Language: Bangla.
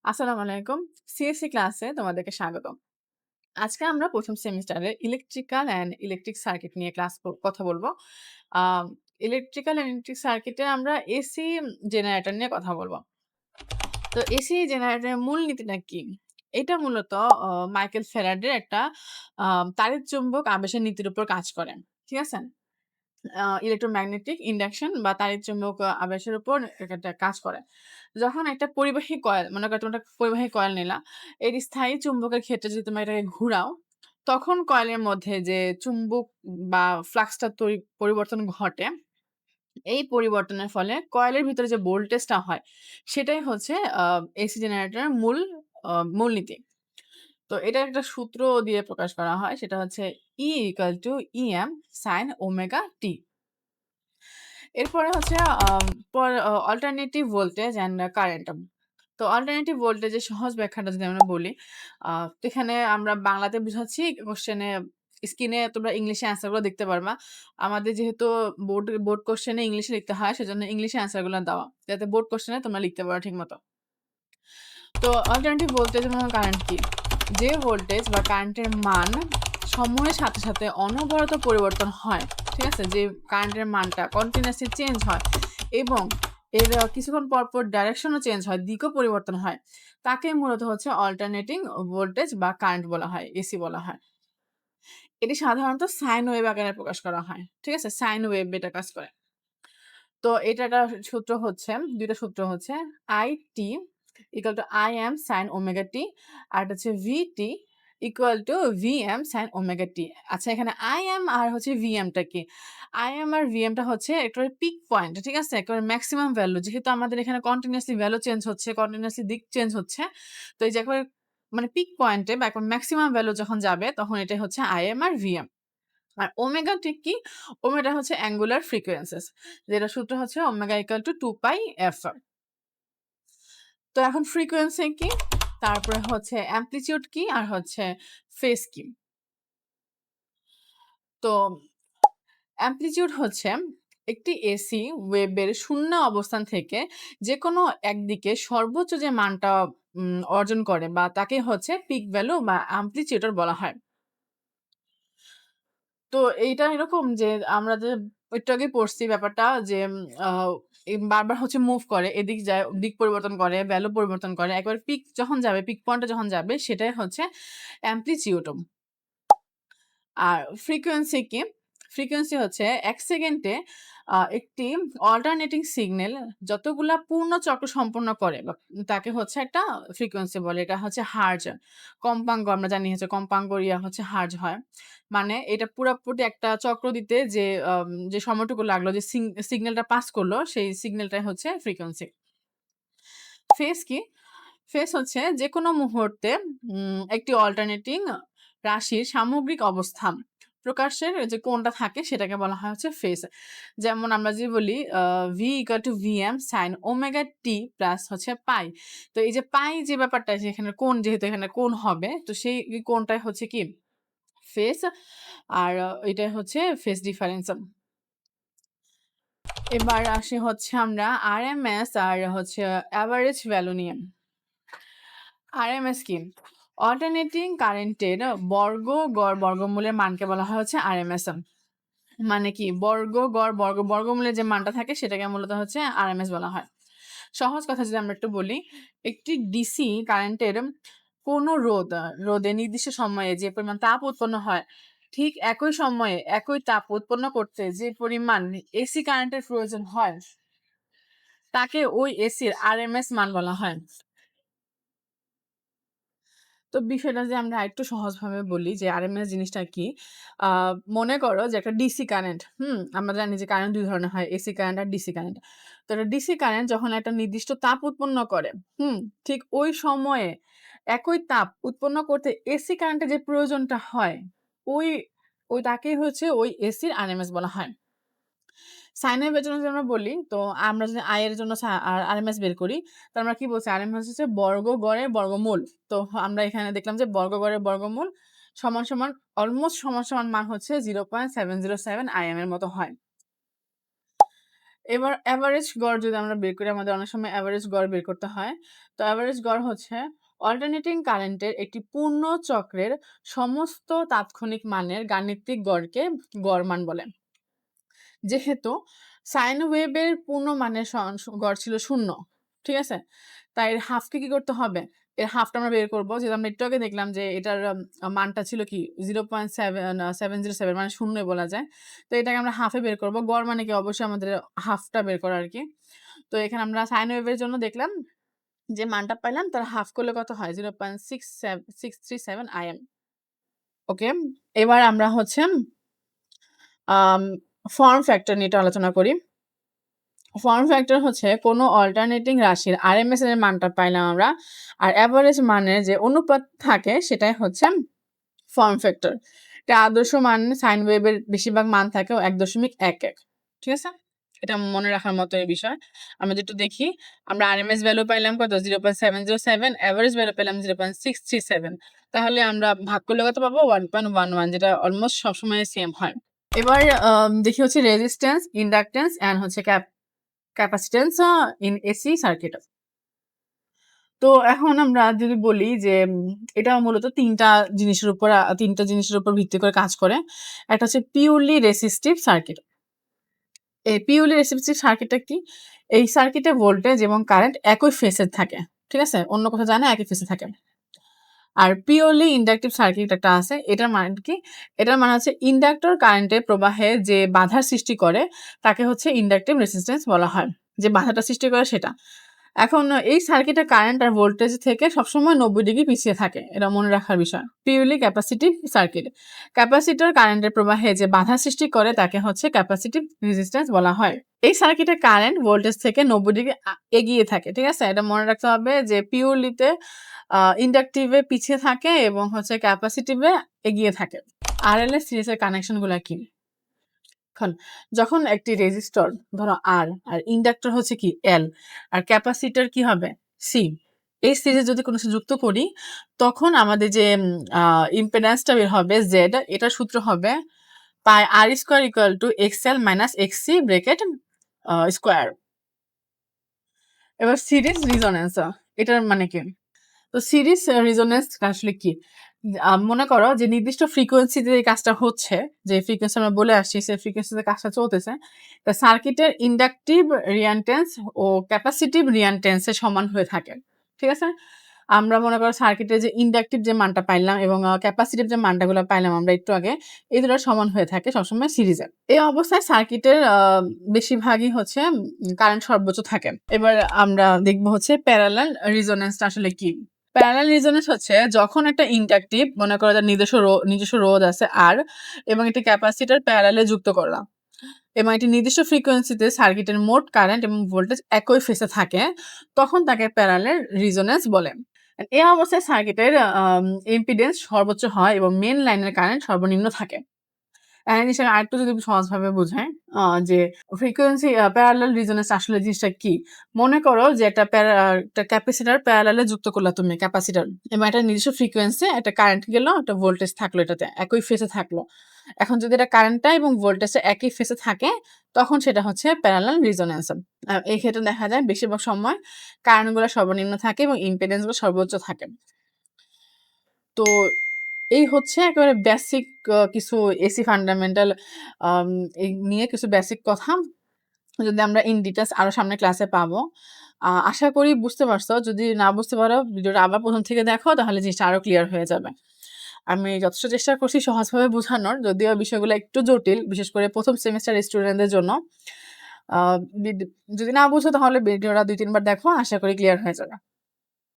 আসসালামু আলাইকুম। সিএসসি ক্লাসে তোমাদেরকে স্বাগতম। আজকে আমরা ১ম সেমিস্টারের ইলেকট্রিক্যাল অ্যান্ড ইলেকট্রিক সার্কিট নিয়ে কথা বলব। আম ইলেকট্রিক্যাল অ্যান্ড ইলেকট্রিক সার্কিটে আমরা এসি জেনারেটর নিয়ে কথা বলব। তো এসি জেনারেটরের মূল নীতিটা কি? এটা মূলত মাইকেল ফ্যারাডের একটা আ তাড়িৎ চুম্বক আবেশের নীতির উপর কাজ করে। ঠিক আছে? ইলেক্ট্রোম্যাগনেটিক ইন্ডাকশন বা তাড়িৎ চুম্বক আবেশের উপর এটা কাজ করে। যখন একটা পরিবাহী কয়েল মনে করো তুমি একটা পরিবাহী কয়েল নিলা, এর স্থায়ী চুম্বকের ক্ষেত্রে যদি তুমি এটাকে ঘুরাও, তখন কয়েলের মধ্যে যে চুম্বক বা ফ্লাক্সটা পরিবর্তন ঘটে, এই পরিবর্তনের ফলে কয়েলের ভিতরে যে ভোল্টেজটা হয়, সেটাই হচ্ছে এসি জেনারেটরের মূলনীতি। তো এটার একটা সূত্র দিয়ে প্রকাশ করা হয়। সেটা হচ্ছে E = Em sin omega t। এরপরে হচ্ছে আম পর অল্টারনেটিভ ভোল্টেজ অ্যান্ড কারেন্ট। তো অল্টারনেটিভ ভোল্টেজের সহজ ব্যাখ্যাটা যদি আমরা বলি, তো এখানে আমরা বাংলাতে বুঝাচ্ছি, কোশ্চেনে স্ক্রিনে তোমরা ইংলিশে অ্যান্সার গুলো দেখতে পারবা। আমাদের যেহেতু বোর্ড কোশ্চেনে ইংলিশে লিখতে হয়, সেজন্য ইংলিশে অ্যান্সার গুলো দেওয়া। যাতে বোর্ড কোশ্চেনে তোমরা লিখতে পারো ঠিকমতো। তো অল্টারনেটিভ ভোল্টেজ এবং কারেন্ট কি? যে ভোল্টেজ বা কারেন্টের মান সময়ের সাথে, সাথে অনবরত পরিবর্তন হয়। ঠিক আছে? যে কারেন্টের মানটা কন্টিনিউয়াসলি চেঞ্জ হয় এবং এর কিছুক্ষণ পর, পর ডাইরেকশনও চেঞ্জ হয়, দিকও পরিবর্তন হয়। তাকে মূলত হচ্ছে অল্টারনেটিং ভোল্টেজ বা কারেন্ট বলা হয়, এসি বলা হয়। এটি সাধারণত সাইন ওয়েভ আকারে প্রকাশ করা হয়। ঠিক আছে? সাইন ওয়েভ এটা কাজ করে। তো এটার একটা সূত্র হচ্ছে, ২ টা সূত্র হচ্ছে IT = Im sin omega t, আরেকটা হচ্ছে VT Vm sin omega t। আচ্ছা, এখানে Im আর হচ্ছে Vm টা কি? Im আর Vm টা হচ্ছে একেবারে পিক পয়েন্ট, ঠিক আছে? একেবারে মেক্সিমাম ভ্যালু। যেহেতু আমাদের এখানে কন্টিনিউয়াসলি ভ্যালু চেঞ্জ হচ্ছে, কন্টিনিউয়াসলি দিক চেঞ্জ হচ্ছে। তো এই যে একেবারে মানে পিক পয়েন্টে বা এখন মেক্সিমাম ভ্যালু যখন যাবে, তখন এটাই হচ্ছে Im আর Vm। আর ওমেগা ঠিক কি? ওমেগা হচ্ছে অ্যাঙ্গুলার ফ্রিকোয়েন্সিস। যেটার সূত্র হচ্ছে ওমেগা = 2 পাই এফ আর। তো এখন ফ্রিকোয়েন্সি কি? তারপরে হচ্ছে অ্যামপ্লিটিউড কি? আর হচ্ছে ফেজ কি? তো অ্যামপ্লিটিউড হচ্ছে একটি এসি ওয়েভের শূন্য অবস্থান থেকে যেকোনো একদিকে সর্বোচ্চ যে মানটা অর্জন করে বা তাকে হচ্ছে পিক ভ্যালু বা অ্যামপ্লিটিউটর বলা হয়। তো এইটা এরকম যে আমরা যে একটু আগে পড়ছি ব্যাপারটা যে আ বারবার হচ্ছে মুভ করে। এদিক যায়, দিক পরিবর্তন করে, ভ্যালু পরিবর্তন করে। একবার পিক যখন যাবে, পিক পয়েন্টে যখন যাবে সেটাই হচ্ছে অ্যামপ্লিটিউড। আর ফ্রিকোয়েন্সি কি? ফ্রিকোয়েন্সি হচ্ছে ১ সেকেন্ডে একটি অল্টারনেটিং সিগন্যাল যতগুলা পূর্ণ চক্র সম্পন্ন করে বা তাকে হচ্ছে একটা ফ্রিকোয়েন্সি বলে। এটা হচ্ছে হার্জ। কম্পাঙ্ক আমরা জানি হচ্ছে কম্পাঙ্ক রিয়া হচ্ছে হার্জ হয়। মানে এটা পুরাপুরি একটা চক্র দিতে যে সময়টুকু লাগলো যে সিগন্যালটা পাস করলো সেই সিগন্যালটাই হচ্ছে ফ্রিকোয়েন্সি। ফেজ কি? ফেজ হচ্ছে যেকোনো মুহূর্তে একটি অল্টারনেটিং রাশির সামগ্রিক অবস্থান প্রকাশের যে কোণটা থাকে সেটাকে বলা হয় হচ্ছে ফেজ। যেমন আমরা যদি বলি V = Vm sin omega t plus হচ্ছে পাই। তো এই যে পাই যে ব্যাপারটা এখানে কোণ, যেহেতু এখানে কোণ হবে, তো সেই কোণটাই হচ্ছে কি? ফেজ। আর এটাই হচ্ছে ফেজ ডিফারেন্স। এবার আসি হচ্ছে আমরা আরএমএস আর হচ্ছে এভারেজ ভ্যালু নিয়ে। আরএমএস কি? অল্টারনেটিং কারেন্টের গড় বর্গমূলের মানকে বলা হয় হচ্ছে আরএমএস। মানে কি? বর্গমূলের যে মানটা থাকে সেটাকে মূলত হচ্ছে আরএমএস বলা হয়। সহজ কথা যদি আমরা একটু বলি, একটি ডিসি কারেন্টের কোনো রোদে নির্দিষ্ট সময়ে যে পরিমাণ তাপ উৎপন্ন হয়, ঠিক একই সময়ে একই তাপ উৎপন্ন করতে যে পরিমাণ এসি কারেন্টের প্রয়োজন হয়, তাকে ওই এসির আরএমএস মান বলা হয়। তো বিষয়টা যে আমরা আরেকটু সহজভাবে বলি যে আরএমএস জিনিসটা কি? আ মনে করো যে একটা ডিসি কারেন্ট, আমরা জানি যে কারেন্ট ২ ধরনের হয়, এসি কারেন্ট আর ডিসি কারেন্ট। তো একটা ডিসি কারেন্ট যখন একটা নির্দিষ্ট তাপ উৎপন্ন করে, ঠিক ওই সময়ে একই তাপ উৎপন্ন করতে এসি কারেন্টের যে প্রয়োজনটা হয়, ওই ওই তাকেই হচ্ছে ওই এসির আরএমএস বলা হয়। সাইন ওয়েভের জন্য যদি আমরা বলি, তো আমরা যদি আই এর জন্য আরএমএস বের করি, তো আমরা কি বলছি? আরএমএস হচ্ছে বর্গগড়ের বর্গমূল। তো আমরা এখানে দেখলাম যে বর্গগড়ের বর্গমূল সমান অলমোস্ট সমান মান হচ্ছে 0.707 আইএম এর মতো হয়। এবার এভারেজ গড় যদি আমরা বের করি, আমাদের অনেক সময় এভারেজ গড় বের করতে হয়। তো এভারেজ গড় হচ্ছে অল্টারনেটিং কারেন্টের একটি পূর্ণ চক্রের সমস্ত তাৎক্ষণিক মানের গাণিতিক গড়কে গড় মান বলে। যেহেতু সাইন ওয়েভের পূর্ণ মানের গড় ছিল 0, ঠিক আছে? তাই এর হাফকে কি করতে হবে? এর হাফটা আমরা বের করব। যেহেতু আমরা একটু আগে দেখলাম যে এটার মানটা ছিল কি 0.707 মানে 0 বলা যায়। তো এটাকে আমরা হাফে বের করব। গড় মানে কি অবশ্যই আমাদের হাফটা বের করা আরকি। তো এখানে আমরা সাইন ওয়েভের জন্য দেখলাম যে মানটা পাইলাম তার হাফ করলে কত হয়? 0.637 আইএম। ওকে? এবার আমরা হচ্ছে আম ফর্ম ফ্যাক্টর নিয়ে একটু আলোচনা করি। ফর্ম ফ্যাক্টর হচ্ছে কোনো অল্টারনেটিং রাশির আরএমএস এর মানটা পাইলাম আমরা। আর এভারেজ মানের যে অনুপাত থাকে সেটাই হচ্ছে ফর্ম ফ্যাক্টর। এটা আদর্শ মান সাইন ওয়েভের বেশিরভাগ মান থাকে 1.11। ঠিক আছে? এটা মনে রাখার মতো এই বিষয়। আমরা যদি একটু দেখি, আমরা আরএমএস ভ্যালু পাইলাম কত? 0.707, এভারেজ ভ্যালু পেলাম 0.637। তাহলে আমরা ভাগ করলে কত পাবো? 1.11, যেটা অলমোস্ট সবসময় সেম হয়। এবার দেখি হচ্ছে রেজিস্ট্যান্স, ইন্ডাকট্যান্স অ্যান্ড হচ্ছে ক্যাপাসিট্যান্স ইন এসি সার্কিট। তো এখন আমরা যদি বলি যে এটা মূলত ৩টা জিনিসের উপর ভিত্তি করে কাজ করে। একটা হচ্ছে পিওরলি রেসিস্টিভ সার্কিট। এই পিওরলি রেসিস্টিভ সার্কিটটা কি? এই সার্কিটে ভোল্টেজ এবং কারেন্ট একই ফেজে থাকে। ঠিক আছে? অন্য কোথাও যায় না, একই ফেজে থাকে। আর পিওরলি ইন্ডাকটিভ সার্কিট একটা আছে। এটার মানে কি? এটার মানে হচ্ছে ইন্ডাক্টর কারেন্টের প্রবাহে যে বাধার সৃষ্টি করে তাকে হচ্ছে ইন্ডাকটিভ রেসিস্ট্যান্স বলা হয়। যে বাধাটা সৃষ্টি করে সেটা। এখন এই সার্কিটের কারেন্ট আর ভোল্টেজ থেকে সবসময় 90 ডিগ্রি পিছিয়ে থাকে। এটা মনে রাখার বিষয়। Purely capacitive circuit. ক্যাপাসিটর কারেন্টের প্রবাহে যে বাধা সৃষ্টি করে তাকে হচ্ছে ক্যাপাসিটিভ রেজিস্ট্যান্স বলা হয়। এই সার্কিটের কারেন্ট ভোল্টেজ থেকে 90 ডিগ্রি এগিয়ে থাকে। ঠিক আছে? এটা মনে রাখতে হবে যে পিওরলিতে ইন্ডাকটিভে পিছিয়ে থাকে এবং হচ্ছে ক্যাপাসিটিভে এগিয়ে থাকে। আরএলএস সিরিজের কানেকশন গুলা কি? এখন যখন একটি রেজিস্টর ধরো আর ইন্ডাক্টর হচ্ছে কি এল আর ক্যাপাসিটর কি হবে সি, এই সিরিজে যদি কোনো কিছু যুক্ত করি তখন আমাদের যে ইম্পিডেন্সটা বের হবে জেড, এটার সূত্র হবে pi R square equal to XL minus XC bracket square. এবার সিরিজ রিজোনেন্স, এটার মানে কি? তো সিরিজ রেজোনেন্স আসলে কি? মনে করো যে নির্দিষ্ট ফ্রিকোয়েন্সিতে এই কাজটা হচ্ছে, যে ফ্রিকোয়েন্সি আমরা বলে আসছি সেই ফ্রিকোয়েন্সিতে কাজটা চলতেছে। তা সার্কিটের ইন্ডাকটিভ রিঅ্যাক্ট্যান্স ও ক্যাপাসিটিভ রিঅ্যাক্ট্যান্সের সমান হয়ে থাকে। ঠিক আছে? আমরা মনে করো সার্কিটের যে ইন্ডাকটিভ যে মানটা পাইলাম এবং ক্যাপাসিটিভ যে মানটাগুলো পাইলাম আমরা একটু আগে, এই দুটো সমান হয়ে থাকে সবসময় সিরিজে। এই অবস্থায় সার্কিটের বেশিরভাগই হচ্ছে কারেন্ট সর্বোচ্চ থাকে। এবার আমরা দেখবো হচ্ছে প্যারালাল রেজোন্যান্সটা আসলে কি? প্যারালাল রেজোন্যান্স হচ্ছে যখন একটা ইন্ডাকটিভ মনে করো যার নিজস্ব রোধ আছে আর এবং একটি ক্যাপাসিটর প্যারালালে যুক্ত করলাম এবং একটি নির্দিষ্ট ফ্রিকোয়েন্সিতে সার্কিটের মোট কারেন্ট এবং ভোল্টেজ একই ফেজে থাকে, তখন তাকে প্যারালাল রেজোন্যান্স বলে। এই অবস্থায় সার্কিটের ইম্পিডেন্স সর্বোচ্চ হয় এবং মেইন লাইনের কারেন্ট সর্বনিম্ন থাকে। জিনিসটা আরেকটু যদি সহজভাবে বোঝাই, যে ফ্রিকোয়েন্সি প্যারালাল রেজোন্যান্স আসলে জিনিসটা কি? মনে করো যে একটা ক্যাপাসিটর প্যারালালে যুক্ত করলা তুমি ক্যাপাসিটর এবং একটা নিজস্ব ফ্রিকোয়েন্সি একটা কারেন্ট গেল, একটা ভোল্টেজ থাকলো, এটাতে একই ফেজে থাকলো। এখন যদি এটা কারেন্টটা এবং ভোল্টেজটা একই ফেজে থাকে তখন সেটা হচ্ছে প্যারালাল রেজোন্যান্স। এই ক্ষেত্রে দেখা যায় বেশিরভাগ সময় কারেন্টগুলো সর্বনিম্ন থাকে এবং ইম্পিডেন্সগুলো সর্বোচ্চ থাকে। তো এই হচ্ছে একেবারে বেসিক কিছু এসি ফান্ডামেন্টাল এই নিয়ে কিছু বেসিক কথা। যদি আমরা ইন ডিটেইলস আরো সামনে ক্লাসে পাবো। আশা করি বুঝতে পারছো। যদি না বুঝতে পারো ভিডিওটা আবার ১ম থেকে দেখো, তাহলে জিনিসটা আরো ক্লিয়ার হয়ে যাবে। আমি যথেষ্ট চেষ্টা করছি সহজভাবে বোঝানোর, যদিও বিষয়গুলো একটু জটিল, বিশেষ করে ১ম সেমেস্টার স্টুডেন্টদের জন্য। আ যদি না বুঝো তাহলে ভিডিওটা ২-৩ বার দেখো, আশা করি ক্লিয়ার হয়ে যাবে।